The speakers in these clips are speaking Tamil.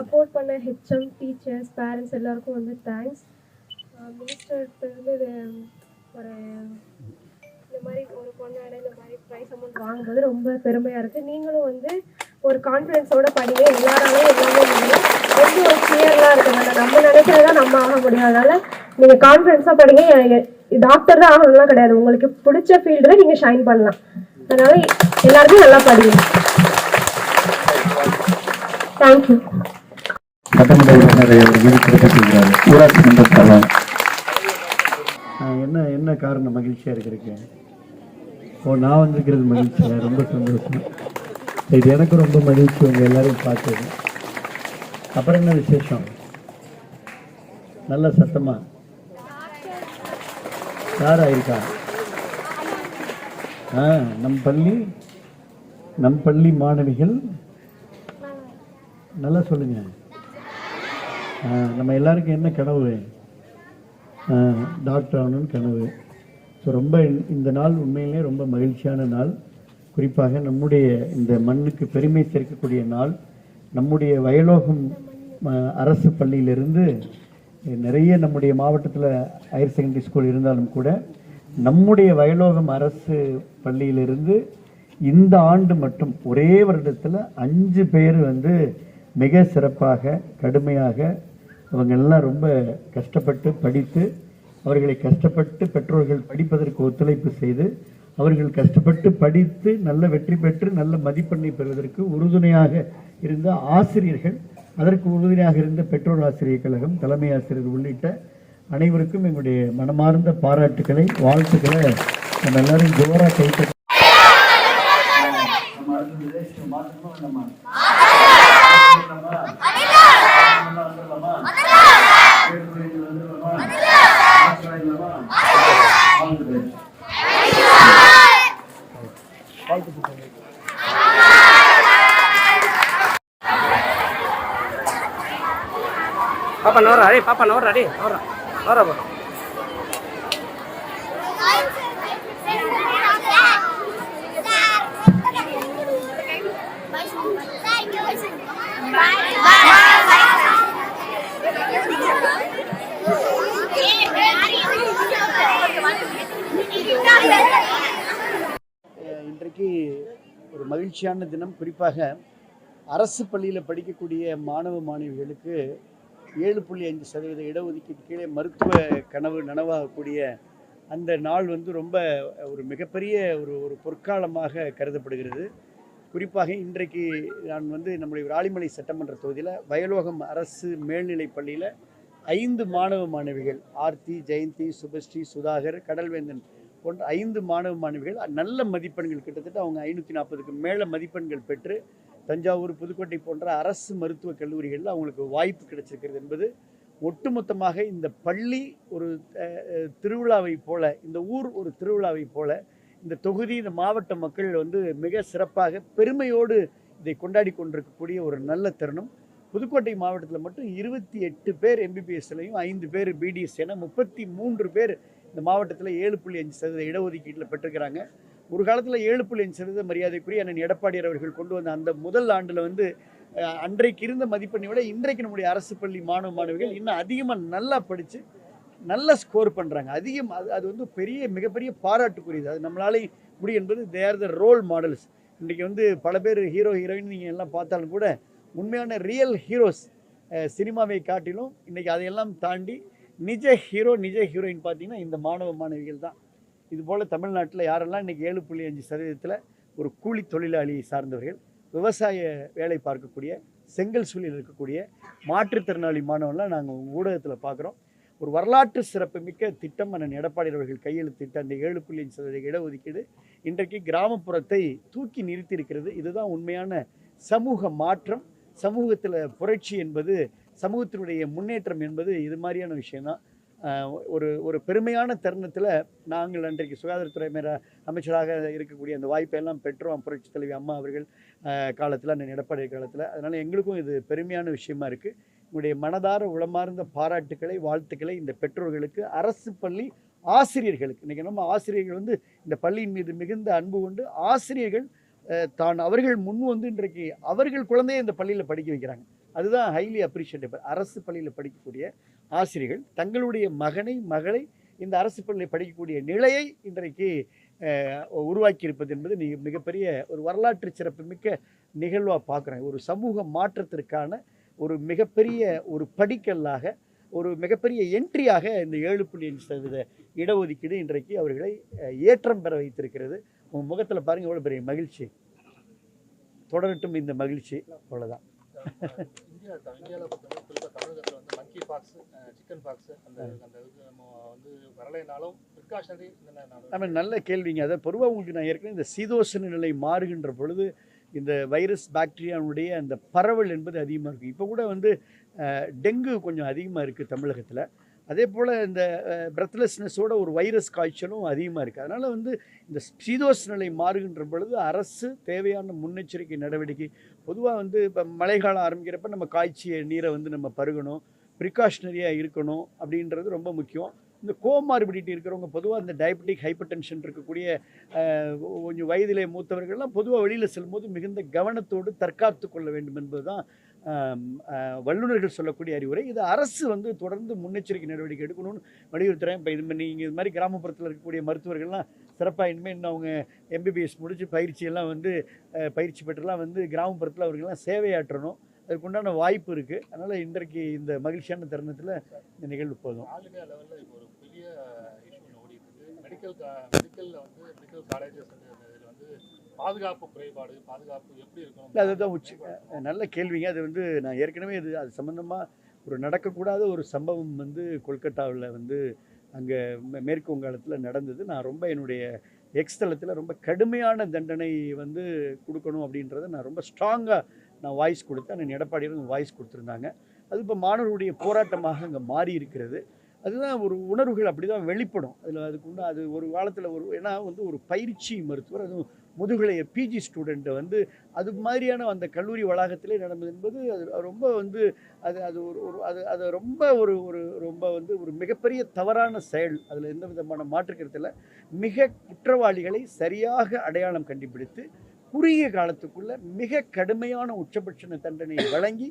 சப்போர்ட் பண்ண ஹெச்எம், டீச்சர்ஸ், பேரண்ட்ஸ் எல்லாருக்கும் வந்து தேங்க்ஸ். மினிஸ்டர்கிட்ட வந்து ஒரு இந்த மாதிரி ஒரு பொண்ணாட இந்த மாதிரி ப்ரைஸ் அமௌண்ட் வாங்கும்போது ரொம்ப பெருமையாக இருக்குது. நீங்களும் வந்து ஒரு கான்ஃபிடென்ஸோட படிங்க. எல்லாராலையும் எல்லாமே முடியும். ரொம்ப ஒரு கிளியர்லாம் இருக்குங்க. நம்ம நினைக்கிறதா நம்ம ஆக முடியும். அதனால நீங்கள் கான்ஃபிடென்ஸாக படிங்க. டாக்டர் தான் ஆகணும்லாம் கிடையாது. உங்களுக்கு பிடிச்ச ஃபீல்டில் நீங்கள் ஷைன் பண்ணலாம். அதனால எல்லாருமே நல்லா படிங்க. தேங்க்யூ. ஊராட்சி மன்ற தலைவர் என்ன காரணம் மகிழ்ச்சியா இருக்கிறீங்க? நான் வந்திருக்கிறது மகிழ்ச்சியா, ரொம்ப சந்தோஷம். இது எனக்கு ரொம்ப மகிழ்ச்சி உங்க எல்லாரையும் பார்த்தது. அப்புறம் என்ன விசேஷம்? நல்ல சத்தமா யார் ஆயிருக்கா? நம் பள்ளி மாணவிகள் நல்லா சொல்லுங்க. நம்ம எல்லாருக்கும் என்ன கனவு? டாக்டர் ஆகணும்னு கனவு. ஸோ ரொம்ப இந்த நாள் உண்மையிலே ரொம்ப மகிழ்ச்சியான நாள். குறிப்பாக நம்முடைய இந்த மண்ணுக்கு பெருமை சேர்க்கக்கூடிய நாள். நம்முடைய வயலோகம் அரசு பள்ளியிலிருந்து நிறைய நம்முடைய மாவட்டத்தில் ஹையர் செகண்டரி ஸ்கூல் இருந்தாலும் கூட நம்முடைய வயலோகம் அரசு பள்ளியிலிருந்து இந்த ஆண்டு மட்டும் ஒரே வருடத்தில் 5 பேர் வந்து மிக சிறப்பாக கடுமையாக அவங்க எல்லாம் ரொம்ப கஷ்டப்பட்டு படித்து, அவர்களை கஷ்டப்பட்டு பெற்றோர்கள் படிப்பதற்கு ஒத்துழைப்பு செய்து, அவர்கள் கஷ்டப்பட்டு படித்து நல்ல வெற்றி பெற்று நல்ல மதிப்பெண்ணை பெறுவதற்கு உறுதுணையாக இருந்த ஆசிரியர்கள், அதற்கு உறுதுணையாக இருந்த பெற்றோர் ஆசிரியர் கழகம், தலைமை ஆசிரியர் உள்ளிட்ட அனைவருக்கும் எங்களுடைய மனமார்ந்த பாராட்டுக்களை, வாழ்த்துக்களை நம்ம எல்லாரும் ஜோரா கைப்பற்ற. Papa Nora, Papa Nora, Nora, Nora. இன்றைக்கு ஒரு மகிழ்ச்சியான தினம். குறிப்பாக அரசு பள்ளியில் படிக்கக்கூடிய மாணவ மாணவிகளுக்கு 7.5% இடஒதுக்கீட்டு கீழே மருத்துவ கனவு நனவாகக்கூடிய அந்த நாள் வந்து ரொம்ப ஒரு மிகப்பெரிய ஒரு பொற்காலமாக கருதப்படுகிறது. குறிப்பாக இன்றைக்கு நான் வந்து நம்முடைய விராலிமலை சட்டமன்ற தொகுதியில் வயலோகம் அரசு மேல்நிலைப் பள்ளியில் 5 மாணவ மாணவிகள், ஆர்த்தி, ஜெயந்தி, சுபஸ்ரீ, சுதாகர், கடல்வேந்தன் போன்ற 5 மாணவ மாணவிகள் நல்ல மதிப்பெண்கள், கிட்டத்தட்ட அவங்க 540க்கு மேலே மதிப்பெண்கள் பெற்று தஞ்சாவூர், புதுக்கோட்டை போன்ற அரசு மருத்துவக் கல்லூரிகளில் அவங்களுக்கு வாய்ப்பு கிடைச்சிருக்கிறது என்பது ஒட்டுமொத்தமாக இந்த பள்ளி ஒரு திருவிழாவை போல, இந்த ஊர் ஒரு திருவிழாவை போல, இந்த தொகுதி, இந்த மாவட்ட மக்கள் வந்து மிக சிறப்பாக பெருமையோடு இதை கொண்டாடி கொண்டிருக்கக்கூடிய ஒரு நல்ல தருணம். புதுக்கோட்டை மாவட்டத்தில் மட்டும் 28 பேர் எம்பிபிஎஸ்லையும் 5 பேர் பிடிஎஸ் என 33 பேர் இந்த மாவட்டத்தில் 7.5% இடஒதுக்கீட்டில் பெற்றிருக்கிறாங்க. ஒரு காலத்தில் 7.5% மரியாதைக்குரிய அண்ணன் எடப்பாடியார் அவர்கள் கொண்டு வந்த அந்த முதல் ஆண்டில் வந்து அன்றைக்கு இருந்த மதிப்பெண்ணை விட இன்றைக்கு நம்முடைய அரசு பள்ளி மாணவ மாணவிகள் இன்னும் அதிகமாக நல்லா படித்து நல்ல ஸ்கோர் பண்ணுறாங்க. அது வந்து மிகப்பெரிய பாராட்டுக்குரியது. அது நம்மளாலே முடியும் என்பது தேர் த ரோல் மாடல்ஸ். இன்றைக்கி வந்து பல பேர் ஹீரோ ஹீரோயின் நீங்கள் எல்லாம் பார்த்தாலும் கூட உண்மையான ரியல் ஹீரோஸ் சினிமாவை காட்டிலும் இன்றைக்கி அதையெல்லாம் தாண்டி நிஜ ஹீரோ, நிஜ ஹீரோயின் பார்த்தீங்கன்னா இந்த மாணவ மாணவிகள் தான். இதுபோல் தமிழ்நாட்டில் யாரெல்லாம் இன்றைக்கி 7.5% ஒரு கூலி தொழிலாளியை சார்ந்தவர்கள், விவசாய வேலை பார்க்கக்கூடிய, செங்கல் சூழலில் இருக்கக்கூடிய மாற்றுத்திறனாளி மாணவன்லாம் நாங்கள் ஊடகத்தில் பார்க்குறோம். ஒரு வரலாற்று சிறப்பு மிக்க திட்டம் அண்ணன் எடப்பாடி அவர்கள் கையெழுத்திட்ட அந்த 7.5% இடஒதுக்கீடு இன்றைக்கு கிராமப்புறத்தை தூக்கி நிறுத்தி இருக்கிறது. இதுதான் உண்மையான சமூக மாற்றம், சமூகத்தில் புரட்சி என்பது, சமூகத்தினுடைய முன்னேற்றம் என்பது இது மாதிரியான விஷயம்தான். ஒரு பெருமையான தருணத்தில் நாங்கள் அன்றைக்கு சுகாதாரத்துறை அமைச்சராக இருக்கக்கூடிய அந்த வாய்ப்பெல்லாம் பெற்றோம் புரட்சி தலைவி அம்மா அவர்கள் காலத்தில், அண்ணன் எடப்பாடி காலத்தில். அதனால் எங்களுக்கும் இது பெருமையான விஷயமா இருக்குது. உங்களுடைய மனதார உளமார்ந்த பாராட்டுக்களை, வாழ்த்துக்களை இந்த பெற்றோர்களுக்கு, அரசு பள்ளி ஆசிரியர்களுக்கு. இன்றைக்கி நம்ம ஆசிரியர்கள் வந்து இந்த பள்ளியின் மீது மிகுந்த அன்பு கொண்டு ஆசிரியர்கள் அவர்கள் முன் வந்து இன்றைக்கு அவர்கள் குழந்தையை இந்த பள்ளியில் படிக்க வைக்கிறாங்க. அதுதான் ஹைலி அப்ரிஷியேட்டபிள். அரசு பள்ளியில் படிக்கக்கூடிய ஆசிரியர்கள் தங்களுடைய மகளை இந்த அரசு பள்ளியில் படிக்கக்கூடிய நிலையை இன்றைக்கு உருவாக்கி இருப்பது என்பது மிகப்பெரிய ஒரு வரலாற்று சிறப்புமிக்க நிகழ்வாக பார்க்குறேன். ஒரு சமூக மாற்றத்திற்கான ஒரு மிகப்பெரிய ஒரு படிக்கல்லாக, ஒரு மிகப்பெரிய என்ட்ரியாக இந்த 7.5% இடஒதுக்கீடு இன்றைக்கு அவர்களை ஏற்றம் பெற வைத்திருக்கிறது. உங்கள் முகத்தில் பாருங்கள் எவ்வளோ பெரிய மகிழ்ச்சி. தொடரட்டும் இந்த மகிழ்ச்சி. அவ்வளோதான். இந்தியாவில் பொறுத்தவரை குறிப்பாக தமிழகத்தில் வந்து மங்கி பாக்ஸ், சிக்கன் பாக்ஸ் அந்த இதுக்கு நம்ம வந்து வரலைனாலும் ப்ரிகாஷனரி நம்ம நல்ல கேள்விங்க. அதை பொதுவாக உங்களுக்கு நான் ஏற்கனவே இந்த சீதோஷண நிலை மாறுகின்ற பொழுது இந்த வைரஸ் பாக்டீரியாவுடைய அந்த பரவல் என்பது அதிகமாக இருக்குது. இப்போ கூட வந்து டெங்கு கொஞ்சம் அதிகமாக இருக்குது தமிழகத்தில். அதே போல் இந்த பிரெத்லெஸ்னஸோட ஒரு வைரஸ் காய்ச்சலும் அதிகமாக இருக்குது. அதனால் வந்து இந்த சீதோஷ நிலை மாறுகின்ற பொழுது அரசு தேவையான முன்னெச்சரிக்கை நடவடிக்கை பொதுவாக வந்து இப்போ மழைக்காலம் ஆரம்பிக்கிறப்ப நம்ம காய்ச்சிய நீரை வந்து நம்ம பருகணும், ப்ரிகாஷனரியாக இருக்கணும் அப்படின்றது ரொம்ப முக்கியம். இந்த கோமார்பிடிட்டி இருக்கிறவங்க பொதுவாக இந்த டயபெட்டிக் ஹைப்பர் டென்ஷன் இருக்கக்கூடிய கொஞ்சம் வயதிலே மூத்தவர்கள்லாம் பொதுவாக வெளியில் செல்லும்போது மிகுந்த கவனத்தோடு தற்காத்து கொள்ள வேண்டும் என்பது தான் வல்லுநர்கள் சொல்லக்கூடிய அறிவுரை. இது அரசு வந்து தொடர்ந்து முன்னெச்சரிக்கை நடவடிக்கை எடுக்கணும்னு வலியுறுத்துகிறேன். இப்போ நீங்கள் இது மாதிரி கிராமப்புறத்தில் இருக்கக்கூடிய மருத்துவர்கள்லாம் சிறப்பாக இனிமேல் இன்னும் அவங்க எம்பிபிஎஸ் முடித்து பயிற்சியெல்லாம் வந்து பயிற்சி பெற்றுலாம் வந்து கிராமப்புறத்தில் அவர்கள்லாம் சேவையாற்றணும். அதுக்குண்டான வாய்ப்பு இருக்குது. அதனால் இன்றைக்கு இந்த மகிழ்ச்சியான தருணத்தில் இந்த நிகழ்வு போதும். ஆல் இந்தியா லெவலில் இப்போ ஒரு பெரிய இஷ்யூ ஓடிட்டு இருக்கு. மெடிக்கல் காலேஜஸ் இதில் வந்து பாதுகாப்பு குறைபாடு, பாதுகாப்பு எப்படி இருக்கும்? இல்லை, அதுதான் நல்ல கேள்விங்க. அது வந்து நான் ஏற்கனவே அது சம்மந்தமாக ஒரு நடக்கக்கூடாத ஒரு சம்பவம் வந்து கொல்கத்தாவில் வந்து அங்கே மேற்கு வங்காளத்தில் நடந்தது. நான் ரொம்ப என்னுடைய எக்ஸ்தலத்தில் ரொம்ப கடுமையான தண்டனை வந்து கொடுக்கணும் அப்படின்றத நான் ரொம்ப ஸ்ட்ராங்காக நான் வாய்ஸ் கொடுத்தேன். நான் எடப்பாடியில் வாய்ஸ் கொடுத்துருந்தாங்க. அது இப்போ மாணவர்களுடைய போராட்டமாக அங்கே மாறி இருக்கிறது. அதுதான் ஒரு உணர்வுகள் அப்படி தான் வெளிப்படும். அதுக்குண்டு அது ஒரு காலத்தில் ஏன்னா வந்து ஒரு பயிற்சி மருத்துவர், அதுவும் முதுகலைய பிஜி ஸ்டூடெண்ட்டை வந்து அது மாதிரியான அந்த கல்லூரி வளாகத்திலே நடந்தது என்பது அது ரொம்ப வந்து அது ரொம்ப வந்து ஒரு மிகப்பெரிய தவறான செயல். அதில் எந்த விதமான மாற்றுக்கருத்தில் மிக குற்றவாளிகளை சரியாக அடையாளம் கண்டுபிடித்து குறுகிய காலத்துக்குள்ள மிக கடுமையான உச்சபட்ச தண்டனை வழங்கி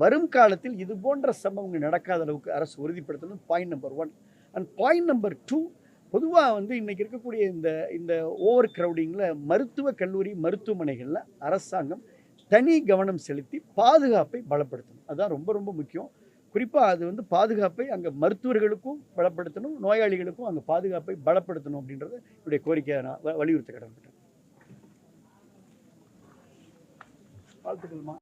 வரும் காலத்தில் இது போன்ற சம்பவங்கள் நடக்காத அளவுக்கு அரசு உறுதிப்படுத்தணும். Point number 1. And point number 2, பொதுவாக வந்து இன்றைக்கி இருக்கக்கூடிய இந்த ஓவர் க்ரௌடிங்கில் மருத்துவக் கல்லூரி மருத்துவமனைகளில் அரசாங்கம் தனி கவனம் செலுத்தி பாதுகாப்பை பலப்படுத்தணும். அதுதான் ரொம்ப ரொம்ப முக்கியம். குறிப்பாக அது வந்து பாதுகாப்பை அங்கே மருத்துவர்களுக்கும் பலப்படுத்தணும், நோயாளிகளுக்கும் அங்கே பாதுகாப்பை பலப்படுத்தணும் அப்படின்றத என்னுடைய கோரிக்கையை நான் வலியுறுத்த கடமைப்பட்டேன். வாழ்த்துக்கள்மா.